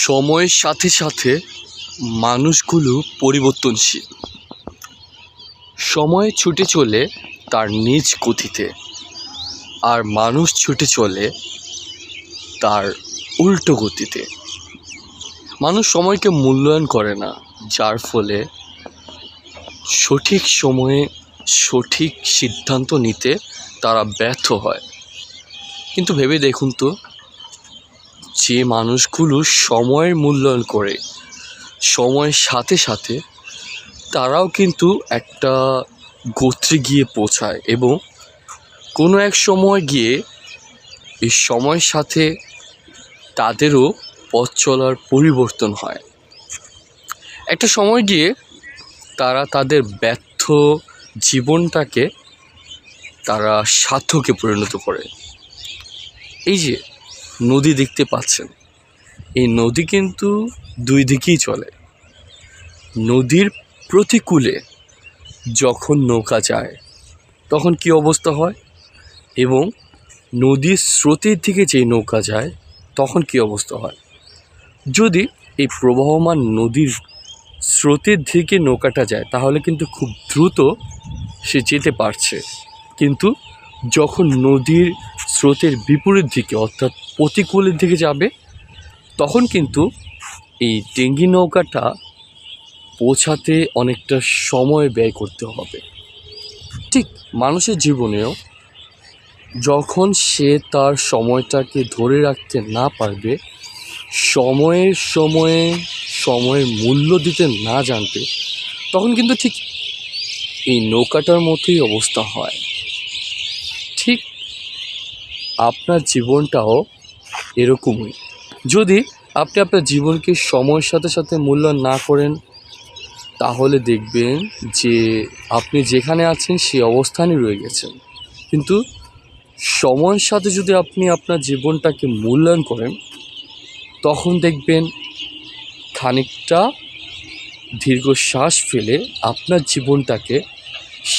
সময়ের সাথে সাথে মানুষগুলো পরিবর্তনশীল। সময় ছুটে চলে তার নিজ গতিতে, আর মানুষ ছুটে চলে তার উল্টো গতিতে। মানুষ সময়কে মূল্যায়ন করে না, যার ফলে সঠিক সময়ে সঠিক সিদ্ধান্ত নিতে তারা ব্যর্থ হয়। কিন্তু ভেবে দেখুন তো, যে মানুষগুলো সময়ের মূল্যায়ন করে সময়ের সাথে সাথে, তারাও কিন্তু একটা গতিতে গিয়ে পৌঁছায় এবং কোনো এক সময় গিয়ে এই সময়ের সাথে তাদেরও পথ চলার পরিবর্তন হয়। একটা সময় গিয়ে তারা তাদের ব্যর্থ জীবনটাকে তারা সার্থকে পরিণত করে। এই যে নদী দেখতে পাচ্ছেন, এই নদী কিন্তু দুই দিকেই চলে। নদীর প্রতিকূলে যখন নৌকা যায় তখন কি অবস্থা হয়, এবং নদীর স্রোতের দিকে যেই নৌকা যায় তখন কি অবস্থা হয়। যদি এই প্রবাহমান নদীর স্রোতের দিকে নৌকাটা যায় তাহলে কিন্তু খুব দ্রুত সে যেতে পারছে, কিন্তু যখন নদীর স্রোতের বিপরীত দিকে অর্থাৎ প্রতিকূলের দিকে যাবে তখন কিন্তু এই ডিঙি নৌকাটা পৌঁছাতে অনেকটা সময় ব্যয় করতে হবে। ঠিক মানুষের জীবনেও যখন সে তার সময়টাকে ধরে রাখতে না পারবে, সময়ের মূল্য দিতে না জানবে, তখন কিন্তু ঠিক এই নৌকাটার মতোই অবস্থা হয়। ঠিক আপনার জীবনটাও এরকমই। যদি আপনি আপনার জীবনকে সময়ের সাথে সাথে মূল্যায়ন না করেন, তাহলে দেখবেন যে আপনি যেখানে আছেন সেই অবস্থানই রয়ে গেছেন। কিন্তু সময়ের সাথে যদি আপনি আপনার জীবনটাকে মূল্যায়ন করেন, তখন দেখবেন খানিকটা দীর্ঘশ্বাস ফেলে আপনার জীবনটাকে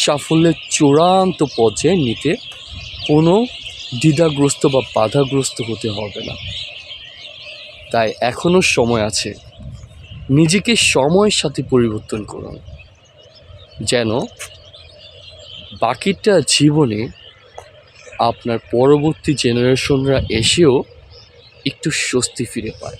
সাফল্যের চূড়ান্ত পর্যায়ে নিতে কোনো দ্বিধাগ্রস্ত বা বাধাগ্রস্ত হতে হবে না। তাই এখনও সময় আছে, নিজেকে সময়ের সাথে পরিবর্তন করুন, যেন বাকিটা জীবনে আপনার পরবর্তী জেনারেশনরা এসেও একটু স্বস্তি ফিরে পায়।